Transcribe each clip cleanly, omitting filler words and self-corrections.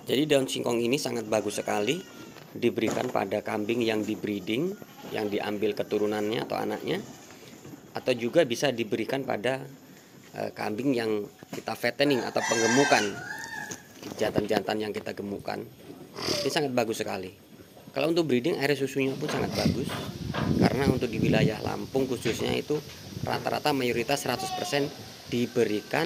Jadi daun singkong ini sangat bagus sekali diberikan pada kambing yang di breeding, yang diambil keturunannya atau anaknya, atau juga bisa diberikan pada kambing yang kita fattening atau penggemukan, jantan-jantan yang kita gemukan. Ini sangat bagus sekali. Kalau untuk breeding, air susunya pun sangat bagus, karena untuk di wilayah Lampung khususnya itu rata-rata mayoritas 100% diberikan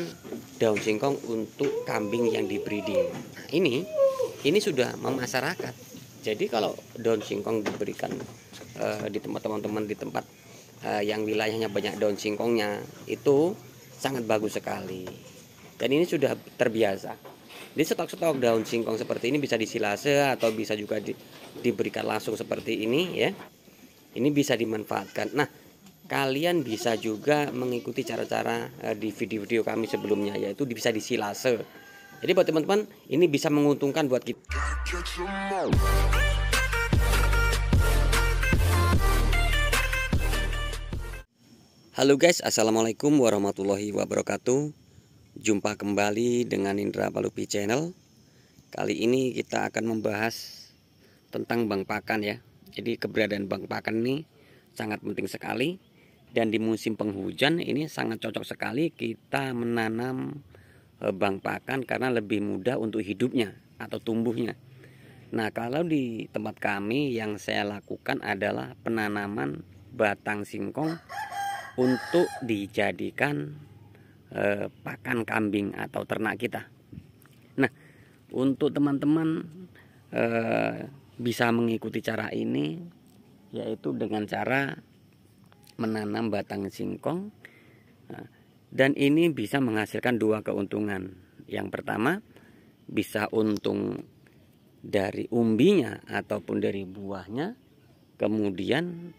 daun singkong untuk kambing yang di breeding. Nah, ini sudah memasyarakat. Jadi kalau daun singkong diberikan di tempat teman-teman, di tempat yang wilayahnya banyak daun singkongnya, itu sangat bagus sekali. Dan ini sudah terbiasa. Di stok-stok daun singkong seperti ini bisa disilase atau bisa juga diberikan langsung seperti ini ya. Ini bisa dimanfaatkan. Nah, kalian bisa juga mengikuti cara-cara di video-video kami sebelumnya, yaitu bisa disilase. Jadi buat teman-teman, ini bisa menguntungkan buat kita. Halo guys, assalamualaikum warahmatullahi wabarakatuh. Jumpa kembali dengan Indra Palupi Channel. Kali ini kita akan membahas tentang bank pakan ya. Jadi keberadaan bank pakan ini sangat penting sekali. Dan di musim penghujan ini sangat cocok sekali kita menanam bank pakan, karena lebih mudah untuk hidupnya atau tumbuhnya. Nah, kalau di tempat kami yang saya lakukan adalah penanaman batang singkong untuk dijadikan pakan kambing atau ternak kita. Nah, untuk teman-teman bisa mengikuti cara ini, yaitu dengan cara menanam batang singkong. Dan ini bisa menghasilkan dua keuntungan. Yang pertama, bisa untung dari umbinya ataupun dari buahnya. Kemudian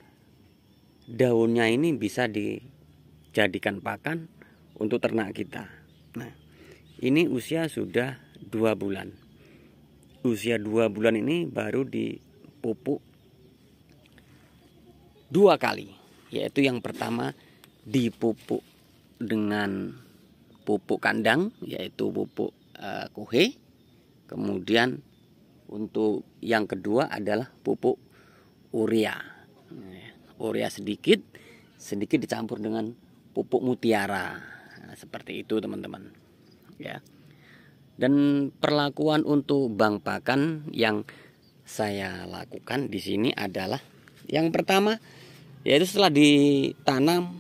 daunnya ini bisa dijadikan pakan untuk ternak kita. Nah, ini usia sudah 2 bulan. Usia 2 bulan ini baru dipupuk 2 kali. Yaitu yang pertama dipupuk dengan pupuk kandang, yaitu pupuk kuhe. Kemudian untuk yang kedua adalah pupuk urea. Urea sedikit dicampur dengan pupuk mutiara. Nah, seperti itu teman-teman. Ya. Dan perlakuan untuk bank pakan yang saya lakukan di sini adalah yang pertama, yaitu setelah ditanam,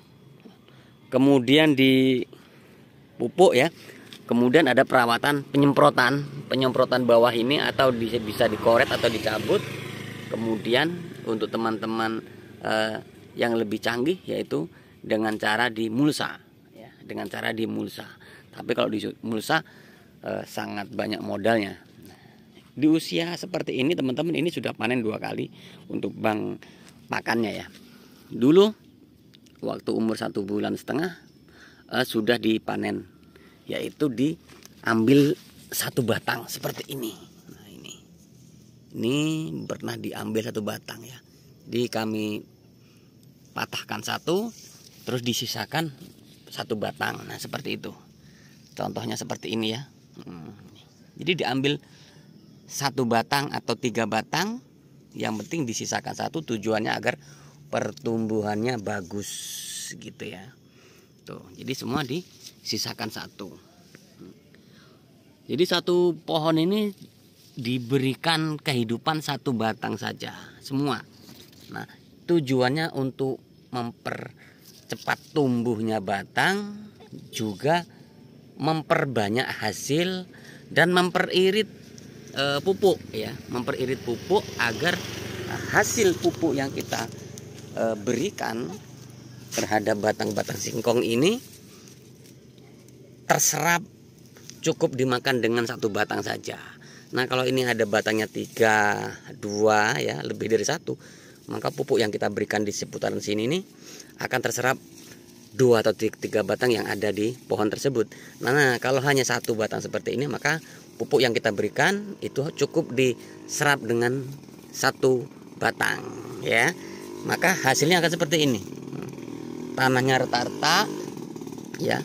kemudian dipupuk ya. Kemudian ada perawatan penyemprotan bawah ini, atau bisa dikoret atau dicabut. Kemudian untuk teman-teman yang lebih canggih, yaitu dengan cara dimulsa ya, dengan cara dimulsa. Tapi kalau dimulsa sangat banyak modalnya. Di usia seperti ini teman-teman, ini sudah panen 2 kali untuk bank pakannya ya. Dulu waktu umur 1,5 bulan sudah dipanen, yaitu diambil 1 batang seperti ini. Nah, ini pernah diambil 1 batang ya. Jadi kami patahkan 1, terus disisakan 1 batang. Nah, seperti itu. Contohnya seperti ini ya. Jadi diambil 1 batang atau 3 batang, yang penting disisakan 1, tujuannya agar pertumbuhannya bagus gitu ya. Tuh, jadi semua disisakan 1. Jadi 1 pohon ini diberikan kehidupan 1 batang saja semua. Nah, tujuannya untuk mempercepat tumbuhnya batang, juga memperbanyak hasil dan memperirit pupuk ya, memperirit pupuk agar hasil pupuk yang kita berikan terhadap batang-batang singkong ini terserap, cukup dimakan dengan 1 batang saja. Nah, kalau ini ada batangnya 3, 2 ya, lebih dari 1, maka pupuk yang kita berikan di seputaran sini nih akan terserap 2 atau 3 batang yang ada di pohon tersebut. Nah, kalau hanya 1 batang seperti ini, maka pupuk yang kita berikan itu cukup diserap dengan 1 batang ya. Maka hasilnya akan seperti ini. Tanahnya rata-rata ya.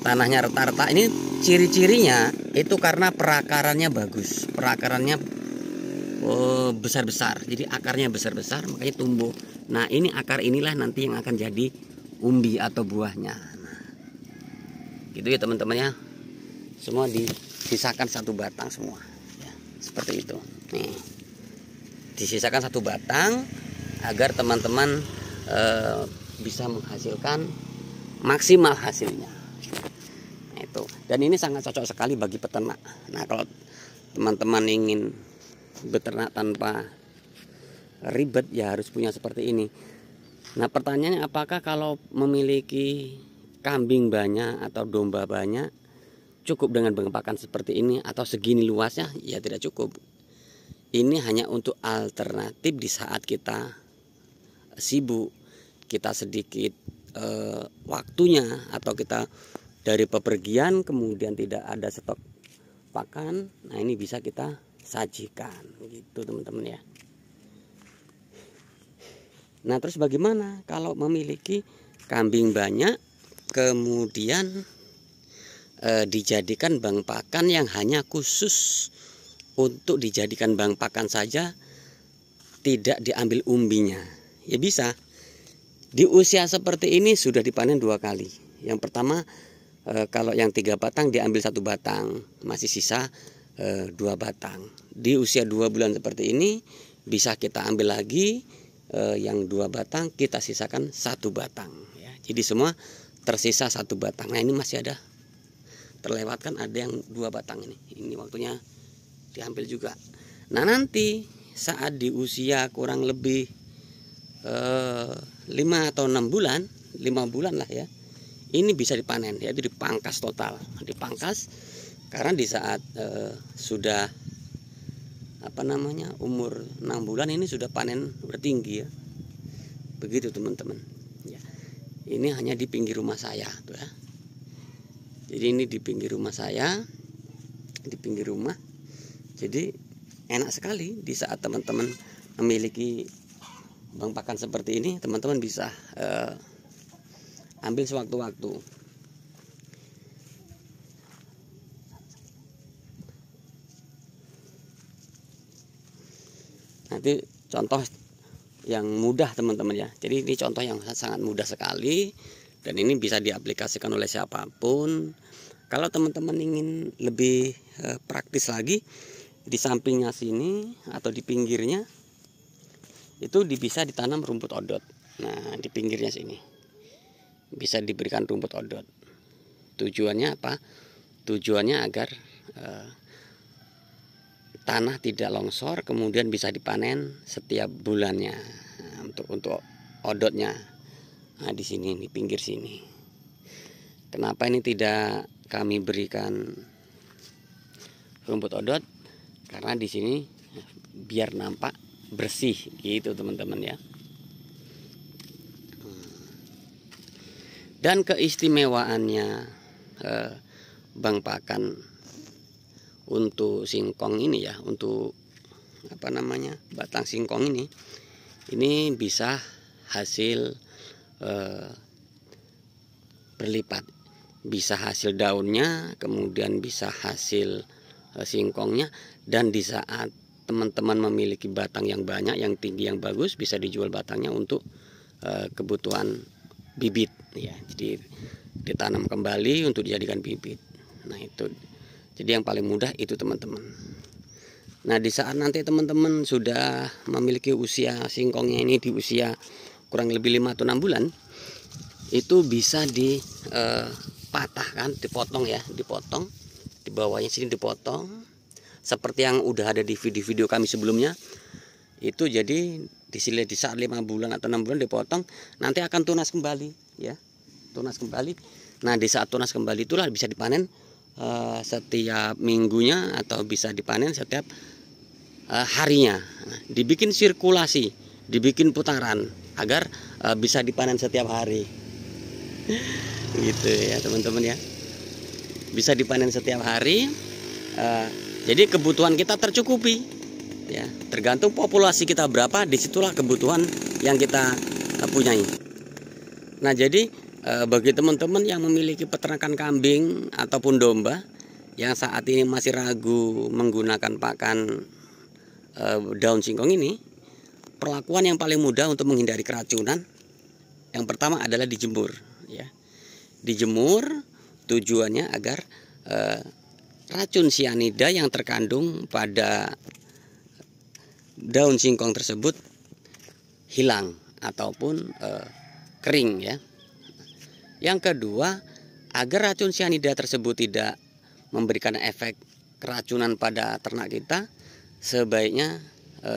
Tanahnya rata-rata. Ini ciri-cirinya Itu karena perakarannya bagus, perakarannya besar-besar, jadi akarnya besar-besar makanya tumbuh. Nah ini akar inilah nanti yang akan jadi umbi atau buahnya. Nah, gitu ya teman-teman ya. Semua disisakan satu batang semua ya, seperti itu nih, disisakan satu batang agar teman-teman bisa menghasilkan maksimal hasilnya. Nah, itu, dan ini sangat cocok sekali bagi peternak. Nah kalau teman-teman ingin beternak tanpa ribet ya harus punya seperti ini. Nah pertanyaannya, apakah kalau memiliki kambing banyak atau domba banyak cukup dengan bang pakan seperti ini atau segini luasnya? Ya tidak cukup. Ini hanya untuk alternatif di saat kita sibuk, kita sedikit waktunya, atau kita dari bepergian kemudian tidak ada stok pakan. Nah ini bisa kita sajikan gitu teman-teman ya. Nah terus bagaimana kalau memiliki kambing banyak kemudian dijadikan bang pakan yang hanya khusus untuk dijadikan bang pakan saja, tidak diambil umbinya? Ya bisa. Di usia seperti ini sudah dipanen 2 kali. Yang pertama kalau yang 3 batang diambil 1 batang, masih sisa 2 batang. Di usia 2 bulan seperti ini bisa kita ambil lagi yang 2 batang, kita sisakan 1 batang ya. Jadi semua tersisa 1 batang. Nah ini masih ada terlewatkan, ada yang 2 batang ini waktunya diambil juga. Nah nanti saat di usia kurang lebih 5 atau 6 bulan, 5 bulan lah ya, ini bisa dipanen, yaitu dipangkas total, dipangkas. Karena di saat sudah umur 6 bulan ini sudah panen, sudah tinggi ya. Begitu teman-teman ya. Ini hanya di pinggir rumah saya tuh ya. Jadi ini di pinggir rumah saya, di pinggir rumah. Jadi enak sekali di saat teman-teman memiliki bang pakan seperti ini, teman-teman bisa ambil sewaktu-waktu. Nanti contoh yang mudah teman-teman ya. Jadi ini contoh yang sangat mudah sekali dan ini bisa diaplikasikan oleh siapapun. Kalau teman-teman ingin lebih praktis lagi, di sampingnya sini atau di pinggirnya itu bisa ditanam rumput odot. Nah di pinggirnya sini bisa diberikan rumput odot. Tujuannya apa? Tujuannya agar tanah tidak longsor, kemudian bisa dipanen setiap bulannya. Nah, untuk odotnya, nah di sini, di pinggir sini. Kenapa ini tidak kami berikan rumput odot? Karena di sini biar nampak bersih gitu teman-teman ya. Dan keistimewaannya bang pakan untuk singkong ini ya, untuk batang singkong ini bisa hasil berlipat, bisa hasil daunnya, kemudian bisa hasil singkongnya. Dan di saat teman-teman memiliki batang yang banyak, yang tinggi, yang bagus, bisa dijual batangnya untuk kebutuhan bibit ya. Jadi ditanam kembali untuk dijadikan bibit. Nah itu, jadi yang paling mudah itu teman-teman. Nah di saat nanti teman-teman sudah memiliki usia singkongnya ini di usia kurang lebih 5 atau 6 bulan, itu bisa dipatahkan, dipotong ya, dipotong di bawahnya sini, dipotong seperti yang udah ada di video-video kami sebelumnya. Itu jadi di saat 5 bulan atau 6 bulan dipotong, nanti akan tunas kembali ya, tunas kembali. Nah di saat tunas kembali itulah bisa dipanen setiap minggunya atau bisa dipanen setiap harinya. Nah, dibikin sirkulasi, dibikin putaran agar bisa dipanen setiap hari. Gitu ya teman-teman ya. Bisa dipanen setiap hari. Jadi kebutuhan kita tercukupi ya. Tergantung populasi kita berapa, disitulah kebutuhan yang kita punyai. Nah jadi bagi teman-teman yang memiliki peternakan kambing ataupun domba, yang saat ini masih ragu menggunakan pakan daun singkong ini, perlakuan yang paling mudah untuk menghindari keracunan yang pertama adalah dijemur, ya. Dijemur tujuannya agar racun sianida yang terkandung pada daun singkong tersebut hilang ataupun kering, ya. Yang kedua, agar racun sianida tersebut tidak memberikan efek keracunan pada ternak kita, sebaiknya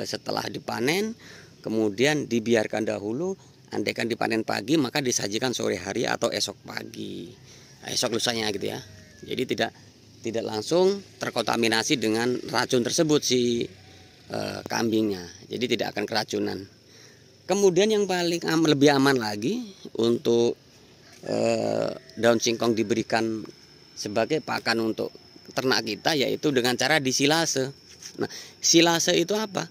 setelah dipanen kemudian dibiarkan dahulu. Andaikan dipanen pagi maka disajikan sore hari atau esok pagi, esok lusanya gitu ya. Jadi tidak langsung terkontaminasi dengan racun tersebut si kambingnya. Jadi tidak akan keracunan. Kemudian yang paling lebih aman lagi untuk daun singkong diberikan sebagai pakan untuk ternak kita, yaitu dengan cara disilase. Nah, silase itu apa?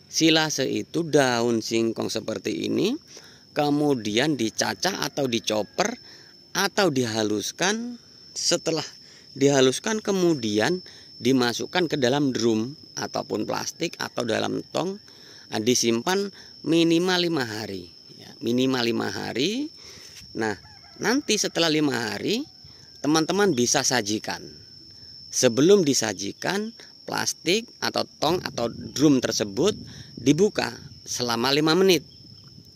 Silase itu daun singkong seperti ini kemudian dicacah atau dicoper atau dihaluskan. Setelah dihaluskan kemudian dimasukkan ke dalam drum ataupun plastik atau dalam tong, disimpan minimal 5 hari, ya, minimal 5 hari. Nah, nanti setelah 5 hari teman-teman bisa sajikan. Sebelum disajikan, plastik atau tong atau drum tersebut dibuka selama 5 menit.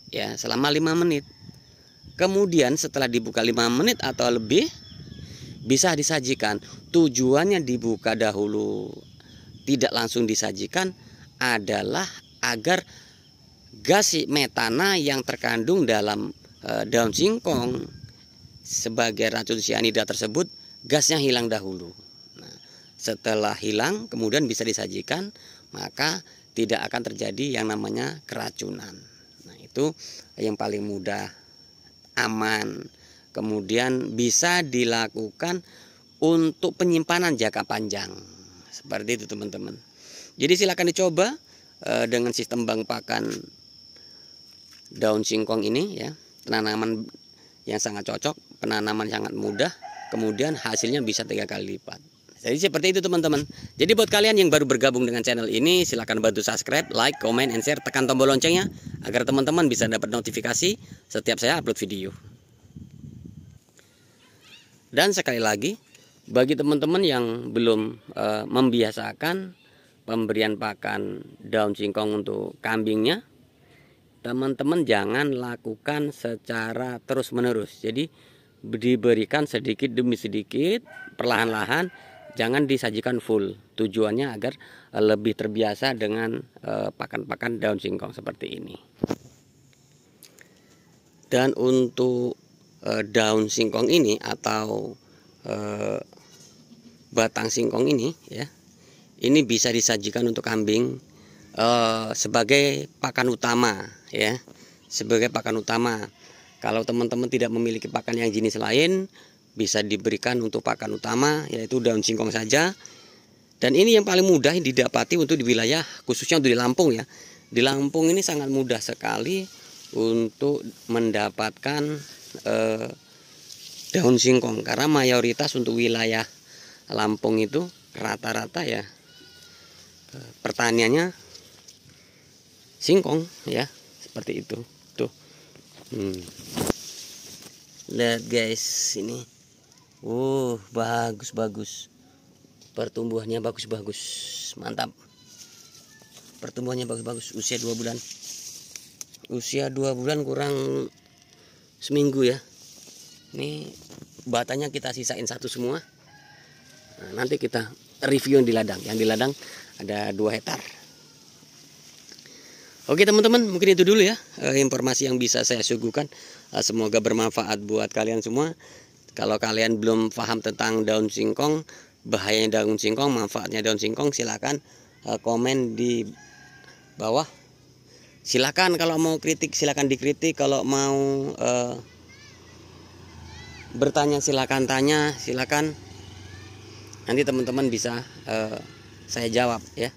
Ya, selama 5 menit. Kemudian setelah dibuka 5 menit atau lebih bisa disajikan. Tujuannya dibuka dahulu, tidak langsung disajikan, adalah agar gas metana yang terkandung dalam daun singkong sebagai racun sianida tersebut, gasnya hilang dahulu. Nah, setelah hilang kemudian bisa disajikan, maka tidak akan terjadi yang namanya keracunan. Nah, itu yang paling mudah, aman, kemudian bisa dilakukan untuk penyimpanan jangka panjang. Seperti itu teman-teman. Jadi silakan dicoba dengan sistem bank pakan daun singkong ini, ya. Penanaman yang sangat cocok, penanaman sangat mudah, kemudian hasilnya bisa 3 kali lipat. Jadi seperti itu teman-teman. Jadi buat kalian yang baru bergabung dengan channel ini, silahkan bantu subscribe, like, comment, and share. Tekan tombol loncengnya agar teman-teman bisa dapat notifikasi setiap saya upload video. Dan sekali lagi, bagi teman-teman yang belum membiasakan pemberian pakan daun singkong untuk kambingnya, teman-teman jangan lakukan secara terus-menerus. Jadi diberikan sedikit demi sedikit, perlahan-lahan. Jangan disajikan full. Tujuannya agar lebih terbiasa dengan pakan-pakan daun singkong seperti ini. Dan untuk daun singkong ini atau batang singkong ini, ya, ini bisa disajikan untuk kambing sebagai pakan utama, ya, sebagai pakan utama. Kalau teman-teman tidak memiliki pakan yang jenis lain, bisa diberikan untuk pakan utama, yaitu daun singkong saja. Dan ini yang paling mudah didapati untuk di wilayah, khususnya untuk di Lampung, ya. Di Lampung ini sangat mudah sekali untuk mendapatkan daun singkong, karena mayoritas untuk wilayah Lampung itu rata-rata, ya, pertaniannya singkong, ya, seperti itu. Tuh, lihat guys, ini. Bagus-bagus. Pertumbuhannya bagus-bagus. Mantap. Pertumbuhannya bagus-bagus. Usia 2 bulan. Usia 2 bulan kurang seminggu, ya. Ini batanya kita sisain satu semua. Nah, nanti kita review yang di ladang. Yang di ladang ada 2 hektar. Oke teman-teman, mungkin itu dulu, ya, informasi yang bisa saya suguhkan. Semoga bermanfaat buat kalian semua. Kalau kalian belum paham tentang daun singkong, bahayanya daun singkong, manfaatnya daun singkong, silakan komen di bawah. Silakan kalau mau kritik, silakan dikritik. Kalau mau bertanya, silakan tanya, silakan. Nanti teman-teman bisa saya jawab, ya.